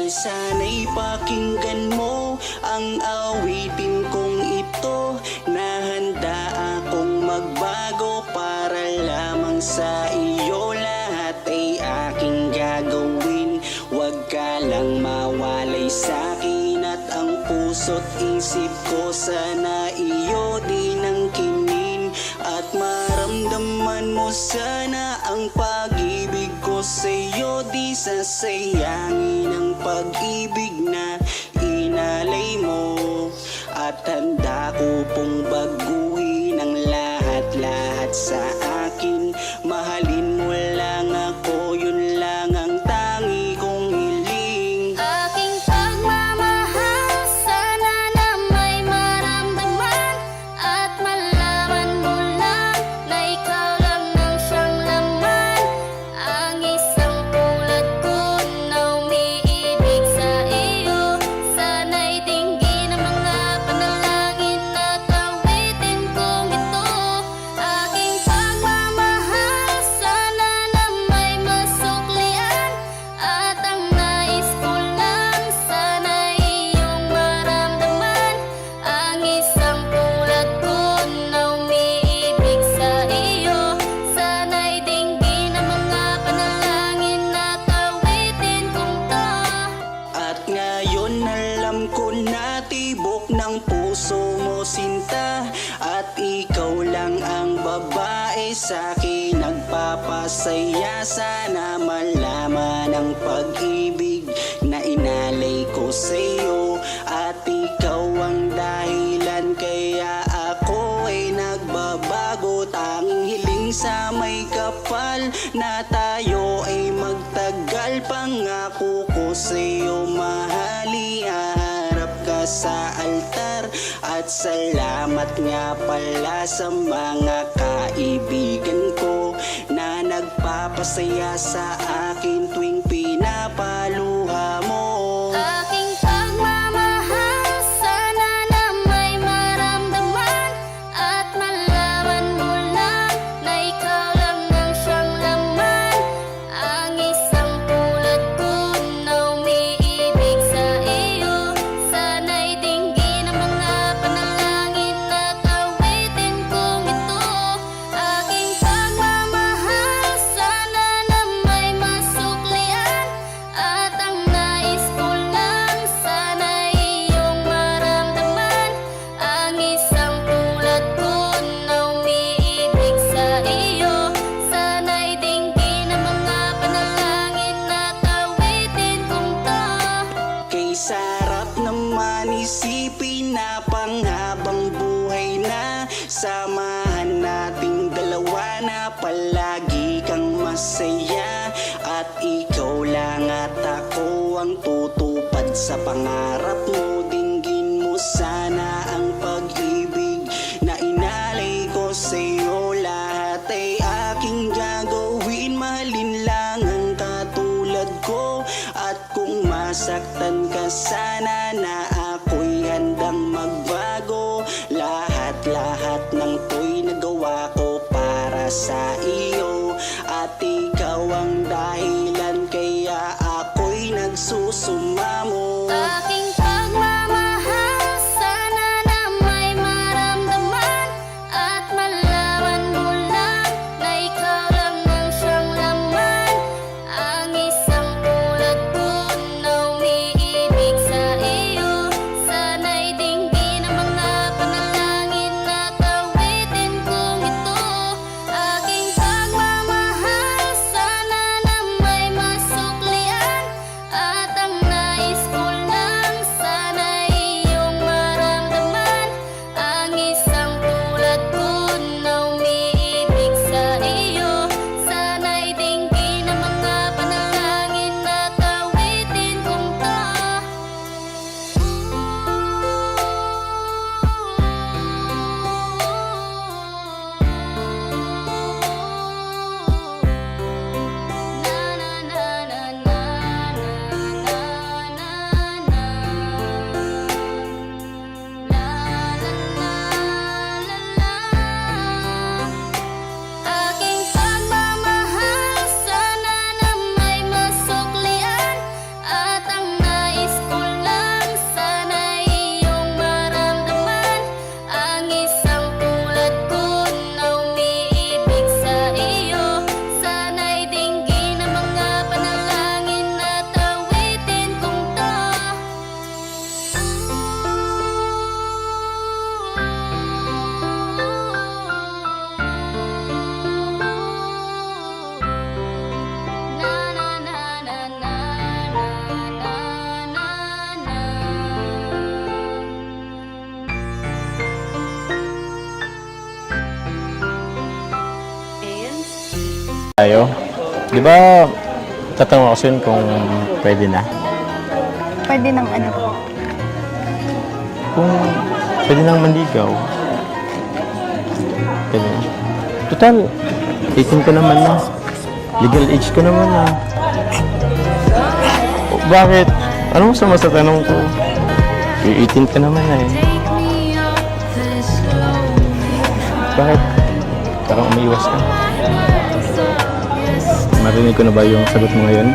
mahal, sana'y pakinggan mo ang awitin kong ito, na handa akong magbago para lamang sa iyo. Lahat ay aking gagawin, huwag ka lang mawalay sa'kin, at ang puso't isip ko sana iyo din ang kinin, at maramdaman mo sana ang pag-ibig ko sa'yo. Di sasayangin ang pag-ibig na inalay mo, at handa ko pong baguhin ang lahat-lahat sa akin. Mahalin mo lang ako, yun lang ang tangi kong hiling. Aking pagmamahal, sana na may maramdaman, at malaman mo lang na ikaw lang ang siyang laman. Ang isang tulad ko na umiibig sa iyo, sana'y dinggin ang mga panalangin at awitin kong ito. Aking pagmamahal, sana na may masuklian, at ang nais ko lang sana'y iyong maramdaman. Ang isang tulad ko na umiibig sa iyo, sana'y dinggin ang mga panalangin at awitin kong to. At ngayon alam ko na tibok ng puso mo sinta, at ikaw lang ang babae sa'kin nagpapasaya. Sana malaman ang pag-ibig na inalay ko sa'yo, at ikaw ang dahilan kaya ako ay nagbabago. Tanging hiling sa may kapal na tayo ay magtagal. Pangako ko sa'yo mahal, iharap ka sa altar, at salamat nga pala sa mga kaibigan ko na nagpapasaya sa akin tuwing pinapaluha mo. Aking pagmamahal, sana na may maramdaman, at malaman mo lang na ikaw lang ang siyang laman. Ang isang tulad ko na umiibig sa iyo, sana'y dinggin ang mga panalangin at awitin kong ito. Aking pagmamahal, sana na may masuklian, at ang nais ko lang sana'y iyong maramdaman. Ang isang tulad ko na umiibig sa iyo, sana'y dinggin ang mga panalangin at awitin kong to. Kay sarap naman isipin na panghabang buhay na samahan nating dalawa, na palagi kang masaya, at ikaw lang at ako ang tutupad sa pangarap mo. Dinggin mo sana ang pag-ibig na inalay ko sa'yo. Lahat ay aking gagawin, mahalin lang ang katulad ko, at kung masaktan ka sana na ako'y handang magbago. Lahat-lahat ng to'y nagawa ko para sa iyo, at ikaw ang dahilan kaya ako'y nagsusumamo. Aking pagmamahal, sana na may maramdaman, at malaman mo lang na ikaw lang ang siyang laman. Ang isang tulad ko na umiibig sa iyo, sana'y dinggin ang mga panalangin at awitin kong ito. Aking pagmamahal, sana na may masuklian, at ang nais tayo. Di ba, tatanong ako yun kung pwede na. Pwede ng ano? Kung pwede nang manligaw. Pwede na. Total, 18 ko naman na. Legal age ko naman na. O, bakit? Ano masama sa tanong ko? 18 ka naman na eh. Bakit? Parang umiiwas ka. Marinig ko na ba yung sagot mo ngayon?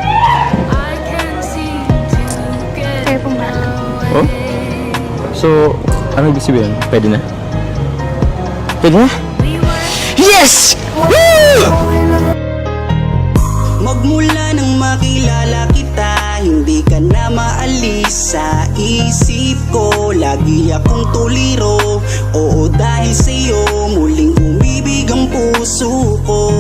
Kayo pong bahala. Oh? So, ano ibig sabihin? Pwede na? Pwede na? Yes! Woo! Magmula nang makilala kita, hindi ka na maalis sa isip ko. Lagi akong tuliro, oo dahil sa'yo muling umibig ang puso ko.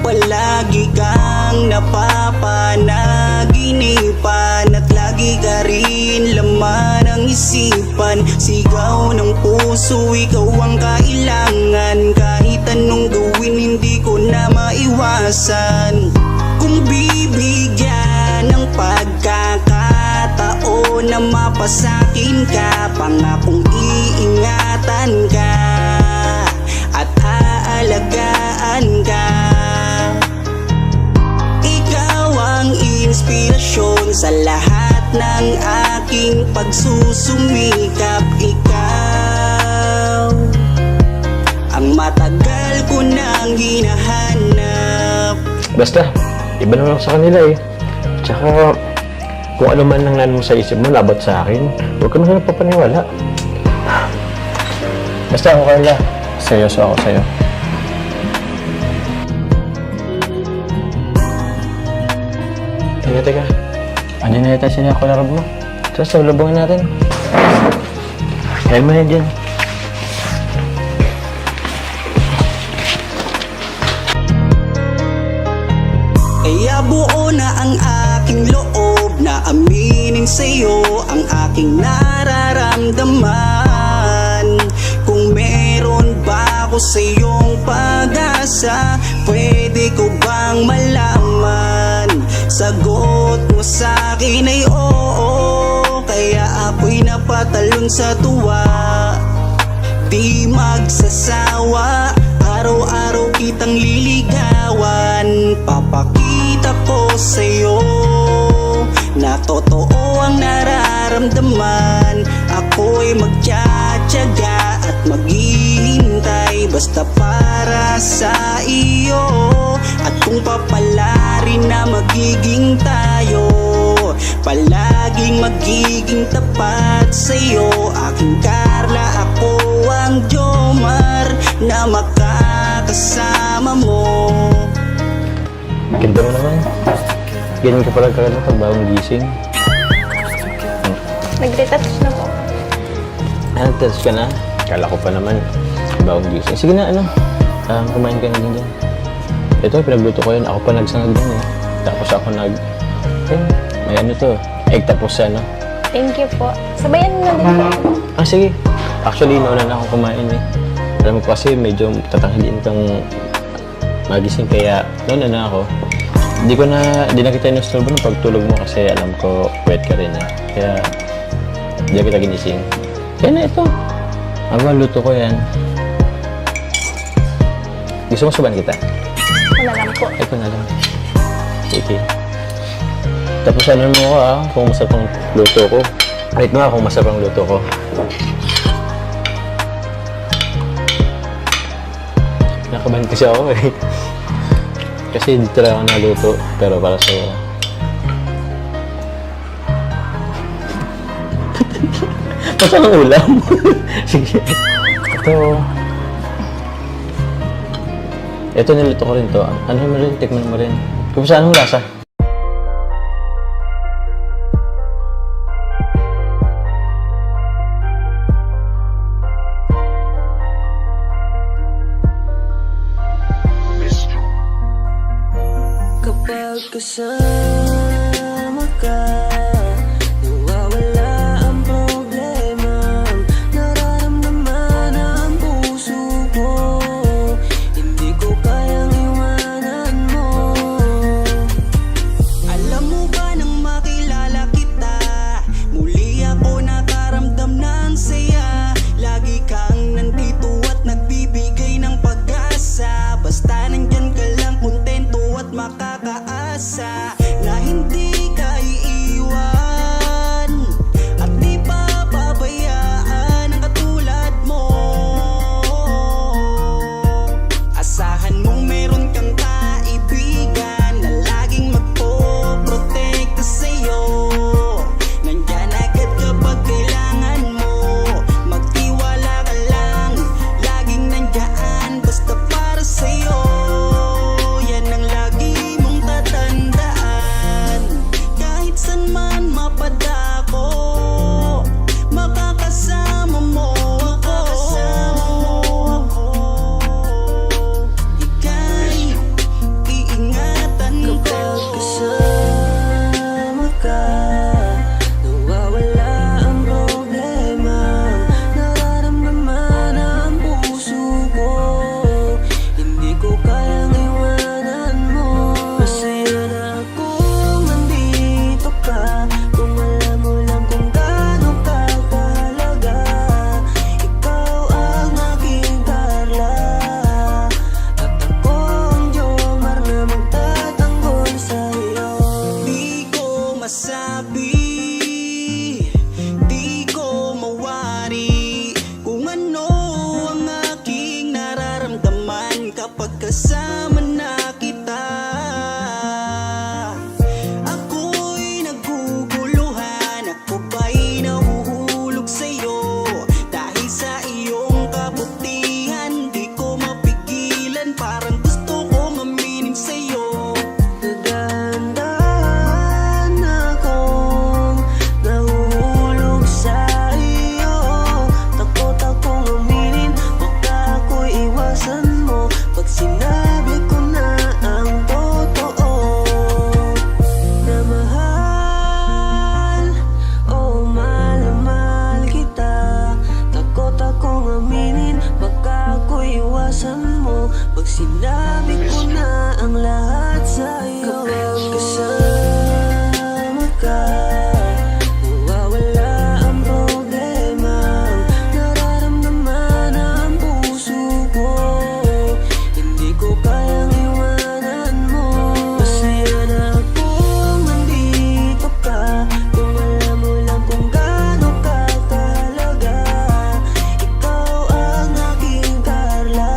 Palagi kang napapanaginipan at lagi ka rin laman ng isipan. Sigaw ng puso, ikaw ang kailangan. Kahit anong gawin, hindi ko na maiwasan. Kung bibigyan ng pagkakataon na mapasakin ka, pangakong iingatan ka at aalagaan ka. Ikaw ang inspirasyon sa lahat ng aking pagsusumikap. Ikaw ang matagal ko nang hinahanap. Basta, iba naman ako sa kanila eh. Tsaka, kung ano man ang nanon sa isip mo, labat sa akin, huwag ka naman napapaniwala. Basta ako, Carla. Seryoso ako sa'yo. Teka. Andiyan na yata sila ako larab mo. Sa labungan natin. Kaya mo na dyan. Kaya buo na ang aking loob na aminin sa'yo ang aking nararamdaman. Kung meron ba ako sa'yong pag-asa, pwede ko bang malaman? Sagot mo sa'kin ay oo, kaya ako'y napatalon sa tuwa. Di magsasawa, araw-araw kitang liligawan. Papakita ko sa'yo na totoo ang nararamdaman. Ako'y magtsatsaga at maghihintay basta para sa iyo. At kung papalarin na magiging tayo, palaging magiging tapat sa'yo. Aking Carla, ako ang Jomar na makakasama mo. Ganda mo naman. Ganyan ka pala kagad pag bagong gising. Nag-retouch na po. Nag-touch ka na? Kala ko pa naman bagong gising. Sige na, kumain ka na din dyan. Ito, pinagluto ko yun. Ako pa nagsangag din eh. Tapos ako may ano to, egg tapos ano. Thank you po. Sabayan mo na din po. Ah, sige. Actually, nauna na akong kumain eh. Alam mo kasi medyo tatanghaliin kang magising kaya nauna na ako. Di na kita inusturbo ng pagtulog mo kasi alam ko wet ka rin eh. Kaya di na kita ginising. Kaya na ito. Luto ko yan. Gusto mo suban kita? Ako na lang po. Ito na lang. Sige. Tapos ano mo ko kung masarap ang luto ko. Wait mo kung masarap ang luto ko. Nakabahan kasi ako eh. Kasi dito lang ako naluto, pero para sa'yo. Masarap ang ulam. Sige. Ito niluto ko rin to. Ano mo rin? Tikman mo rin. Kung saan ang lasa? Kapag kasama ka, nawawala ang problema. Nararamdaman ang puso ko, hindi ko kayang iwanan mo. mapadako, makakasama mo ako. Ika'y iingatan ko. Kapag kasama ka, nawawala ang problema. Nararamdaman ang puso ko, hindi ko kayang iwanan mo. Masaya na akong nandito ka, kung alam mo lang kung gaano ka kahalaga. Ikaw ang aking Carla, at ako ang Jomar na magtatanggol sa'yo. Di ko masabi, di ko mawari kung ano ang aking nararamdaman kapag kasama na kita. Ako'y naguguluhan, ako ba'y nahuhulog sa'yo? Dahil sa iyong kabutihan, di ko mapigilan, parang gusto kong aminin sa'yo. Dahan-dahan akong nahuhulog sa iyo. Takot akong aminin, baka ako'y iwasan mo pag sinabi ko na ang totoo. Na mahal, oh mahal na mahal kita. Takot akong aminin, baka ako'y iwasan mo pag sinabi ko na ang lahat sa'yo. Kapag kasama ka, nawawala ang problema. Nararamdaman ang puso ko, hindi ko kayang iwanan mo. Masaya na akong nandito ka, kung alam mo lang kung gaano ka kahalaga. Ikaw ang aking Carla,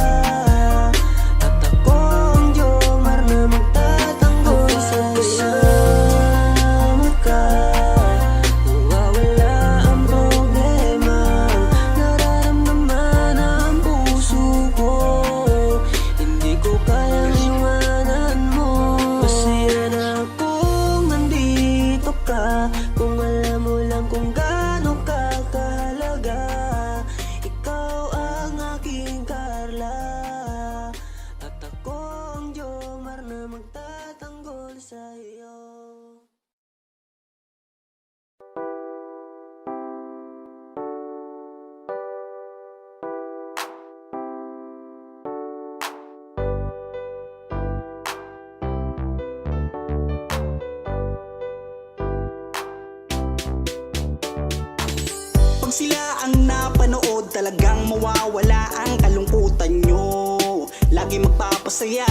at ako ang Jomar na magtatanggol sa'yo. Kasama ka, nawawala ang problema. Nararamdaman ang puso ko, hindi ko kayang iwanan mo. Masaya na akong nandito ka, kung alam mo lang kung gaano ka kahalaga. Ikaw ang aking Carla, at ako ang Jomar na magtatanggol sa'yo. Pag sila ang napanood, talagang mawawala ang kalungkutan nyo. Lagi magpapasaya,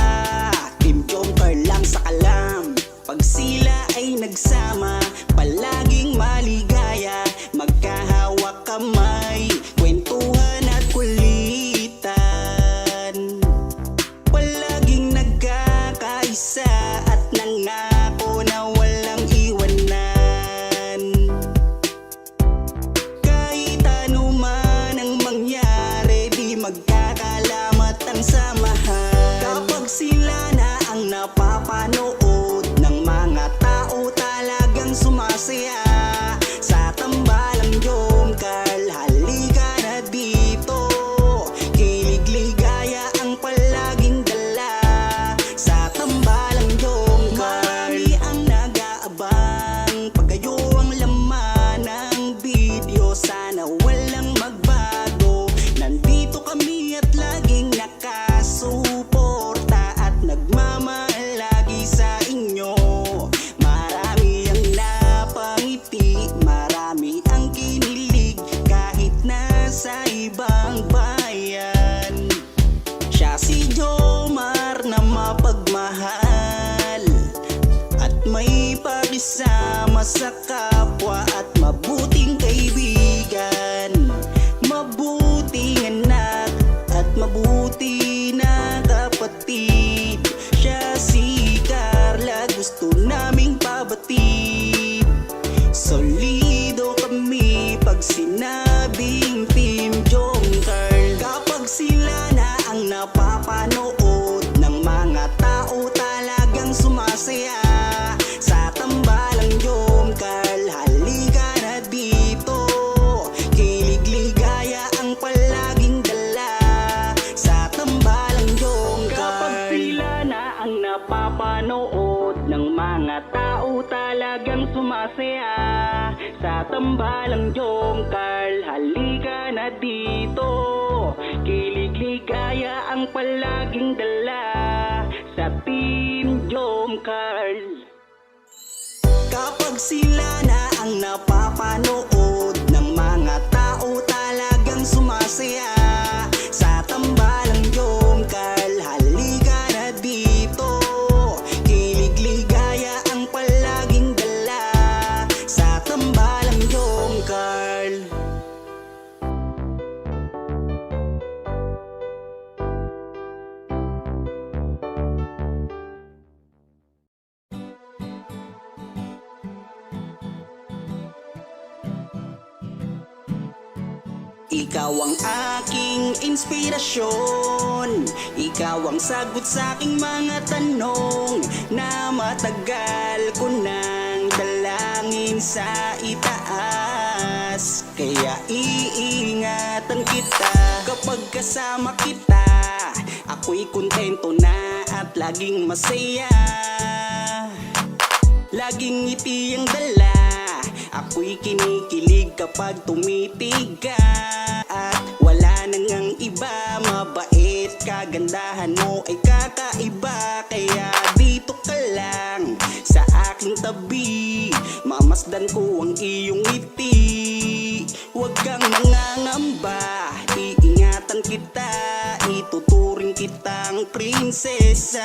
Team Jomcar lang sa kalam. Pag sila ay nagsama, palaging maligaya. Magkahawak kamay, kwentuhan at kulitan. Palaging nagkakaisa at nangako na walang iwanan. Kahit ano man ang mangyari, di magkakalamat ang samahan. Kapag sila na ang napapanood ng mga tao, talagang sumasaya sa tambalang Jomcar. Halika na dito, kilig-ligaya ang palaging dala sa tambalang Jomcar. Marami ang nag-aabang pag kayo ang laman ng video. Sana walang magbago, nandito kami at laging nakasuporta at nagmamahal lagi sa inyo. Marami ang napangiti, marami ang kinilig kahit nasa ibang bayan. Siya si Jomar na mapagmahal at may pakisama sa kapwa at mabuting kaibigan, mabuting anak at mabuti na kapatid. Siya si Carla, gusto naming pabatid. Solido kami pag sinabing Team Jomcar. Kapag sila na ang napapanood ng mga tao, talagang sumasaya sa tambalang Jomcar. sumasaya sa tambalang Jomcar. Halika na dito, kilig ligaya ang palaging dala sa Team Jomcar. Kapag sila na ang napapanood ng mga tao talagang sumasaya sa tambalang Jomcar. Halika na dito, kilig ligaya ang palaging dala sa tambalang Jomcar. Ikaw ang aking inspirasyon, ikaw ang sagot sa aking mga tanong na matagal ko nang dalangin sa itaas. Kaya iingatan kita kapag kasama kita, ako'y kontento na at laging masaya. Laging ngiti ang dala, ako'y kinikilig kapag tumitig ka. At wala nang ang iba, mabait, kagandahan mo ay kakaiba. Kaya dito ka lang sa aking tabi, mamasdan ko ang iyong ngiti. Huwag kang mangangamba, iingatan kita, ituturing kitang prinsesa.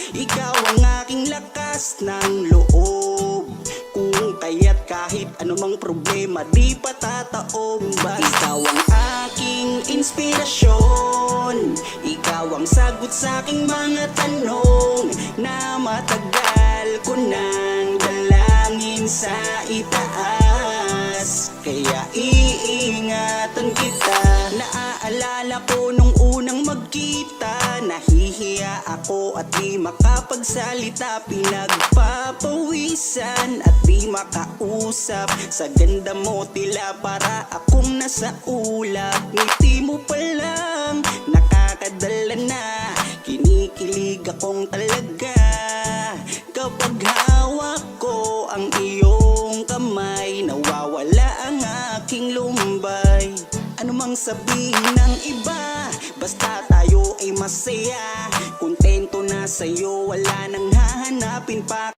Ikaw ang aking lakas ng loob, kung kaya't kahit anumang problema di patataong. Ikaw ang aking inspirasyon, ikaw ang sagot sa aking mga tanong na matagal ko nang dalangin sa itaas. Kaya iingatan kita. Naaalala ko nung unang magkita, nahihiya ako at di makapagsalita, pinagpapawisan at di makausap. Sa ganda mo tila para akong nasa ulap. Ngiti mo pa lang nakakadala na, kinikilig akong talaga. Kapag hawak ko ang iyong kamay, nawawala ang aking lumbay. Ano mang sabihin ng iba, basta tayo ay masaya. Kontento na sa'yo, wala nang hahanapin pa.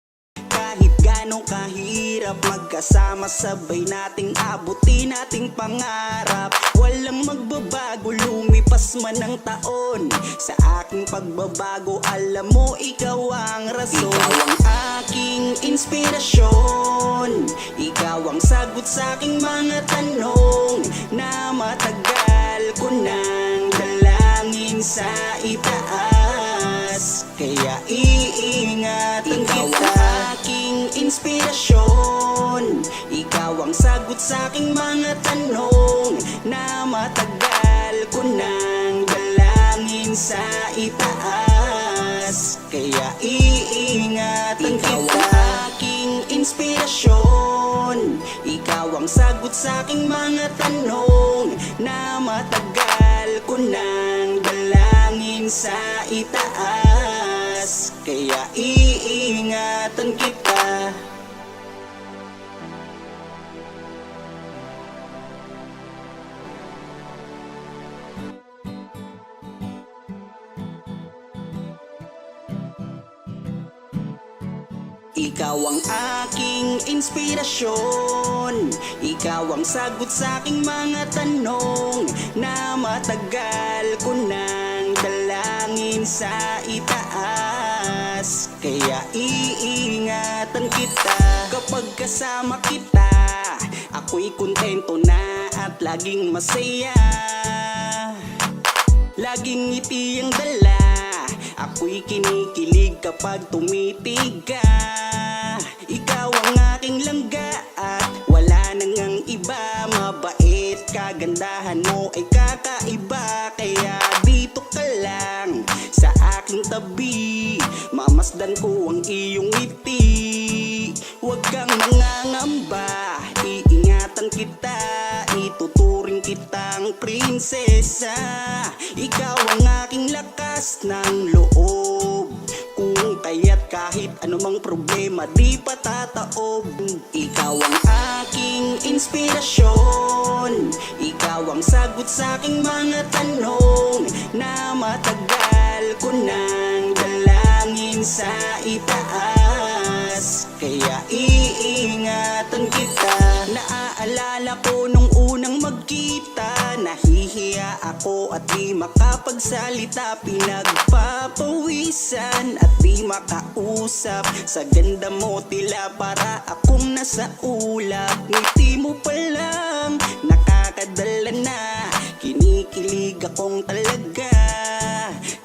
Kahit ganong kahirap, magkasama sabay nating abutin nating pangarap. Walang magbabago, lumipas man ang taon, sa aking pagbabago alam mo ikaw ang rason. Ikaw ang aking inspirasyon, ikaw ang sagot sa aking mga tanong na matagal ko nang dalangin sa itaas. Kaya iingatan kita. Ikaw ang aking inspirasyon, ikaw ang sagot sa aking mga tanong na matagal ko nang dalangin sa itaas. Kaya iingatan kita. Ikaw ang aking inspirasyon, ikaw ang sagot sa aking mga tanong na matagal ko nang dalangin sa itaas. Kaya iingatan kita. Ikaw ang aking inspirasyon, ikaw ang sagot sa aking mga tanong na matagal ko nang dalangin sa itaas. Kaya iingatan kita kapag kasama kita, ako'y kontento na at laging masaya. Laging ngiti ang dala, ako'y kinikilig kapag tumitig ka. Ikaw ang aking langga at wala nang ang iba, mabait, kagandahan mo ay kakaiba. Kaya dito ka lang sa aking tabi, mamasdan ko ang iyong ngiti. Huwag kang mangangamba, iingatan kita, ituturing kitang prinsesa. Ikaw ang aking lakas ng loob, kung kaya't Kahit anumang problema di patataob. Ikaw ang aking inspirasyon, ikaw ang sagot sa aking mga tanong na matagal ko nang dalangin sa itaas. Kaya iingatan kita. Naaalala ko nung unang magkita, nahihiya ako at di makapagsalita. Pinagpapawisan at di makausap. Sa ganda mo tila para akong nasa ulap. Ngiti mo pa lang nakakadala na, kinikilig akong talaga.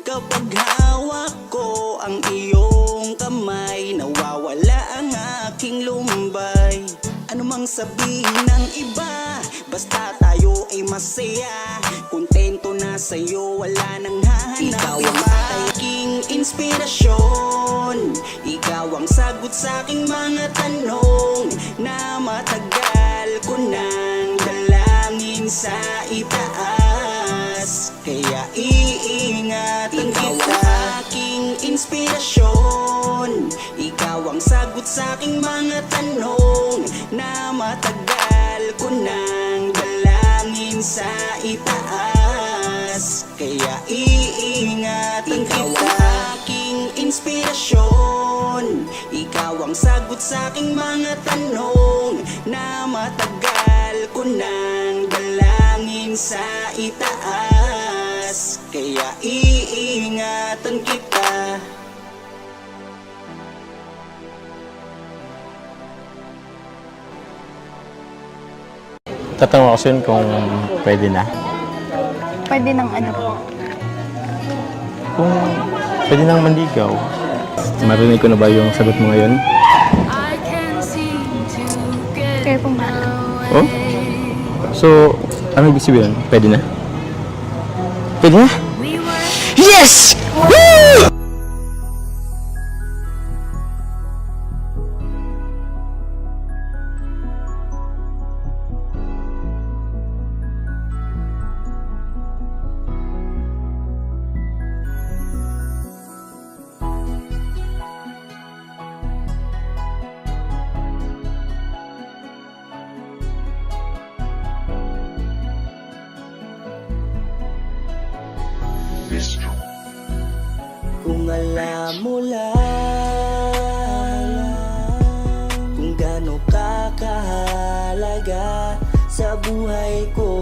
Kapag hawak ko ang iyong kamay, nawawala ang aking lumbay. Ano mang sabihin ng iba, basta tayo ay masaya. Kontento na sa'yo, wala nang hahanap. Ikaw ang aking inspirasyon, ikaw ang sagot sa aking mga tanong na matagal ko nang dalangin sa itaas. Kaya iingatan kita. Ikaw ang aking inspirasyon, ikaw ang sagot sa aking mga tanong na matagal ko nang dalangin sa itaas. Kaya iingatan kita. Ikaw ang aking inspirasyon, ikaw ang sagot sa aking mga tanong na matagal ko nang dalangin sa itaas. Kaya iingatan kita. Tatanong ako sa'yo kung pwede na. Pwede ng ano po. Kung pwede nang manligaw. Marinig ko na ba yung sagot mo ngayon? Kayo pong bahala. Oh? So, ano ibig sabihin? Pwede na? Pwede na? Yes! Woo! Kung alam mo lang kung gaano ka kahalaga sa buhay ko,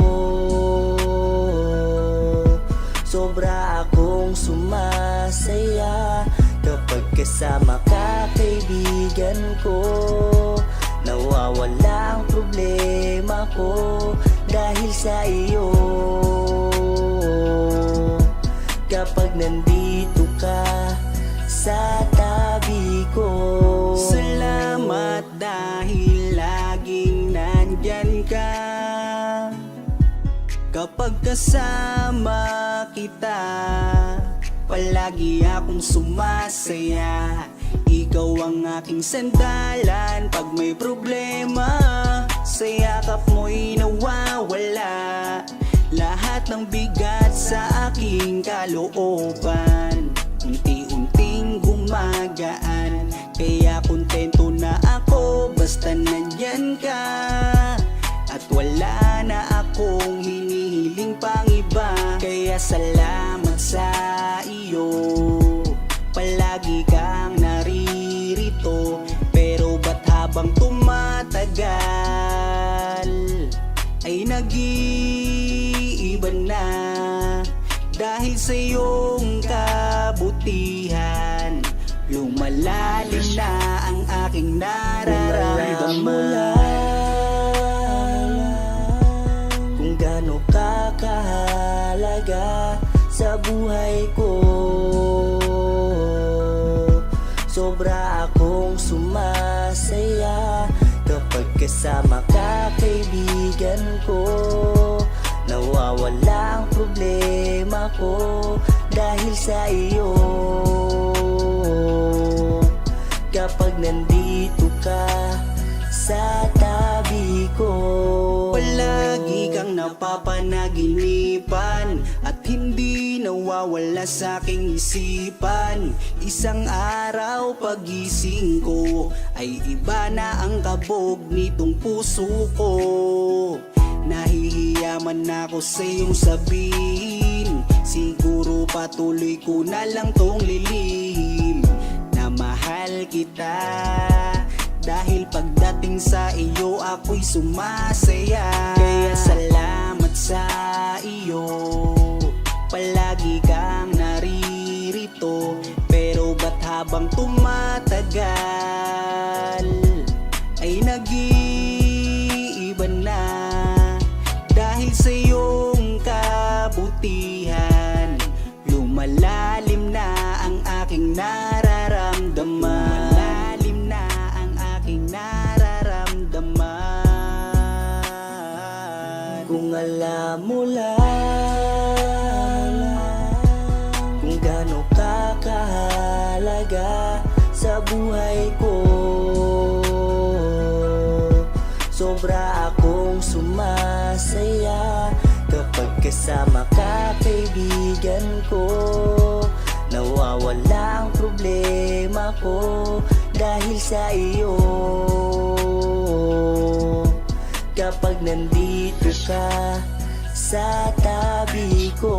sobra akong sumasaya kapag kasama ka, kaibigan ko. Nawawala ang problema ko dahil sa iyo. Kapag nandito ka sa tabi ko, salamat dahil laging nandyan ka. Kapag kasama kita, palagi akong sumasaya. Ikaw ang aking sandalan pag may problema. Sa yakap mo'y nawawala lahat ng bigat sa aking kalooban. Unti-unting gumagaan, kaya kontento na ako basta nandyan ka. At wala na akong hinihiling pang iba. Kaya salamat sa iyo, palagi kang naririto. Pero ba't habang tumatagal ay nag-iiba na? Dahil sa iyong kabutihan, lumalalim na ang aking nararamdaman. Kung gaano ka kahalaga sa buhay ko, sobra akong sumasaya kapag kasama ka, kaibigan ko. Nawawala ang problema ko dahil sa iyo. Kapag nandito ka sa tabi ko, palagi kang napapanaginipan at hindi nawawala sa aking isipan. Isang araw pagising ko ay iba na ang kabog nitong puso ko. Nahihiyaman ako sa iyong sabihin, siguro patuloy ko na lang tong lilihim na mahal kita. Dahil pagdating sa iyo ako'y sumasaya. Kaya salamat sa iyo, palagi kang naririto. Pero ba't habang tumatagal ay nag-iiba na? Dahil sa iyong kabutihan, lumalalim na ang aking nararamdaman. Lumalalim na ang aking nararamdaman. Kung alam mo lang kung gaano ka kahalaga sa buhay ko, sobra akong sumasaya kapag kasama ka, kaibigan ko. Nawawala ang problema ko dahil sa iyo. Kapag nandito ka sa tabi ko,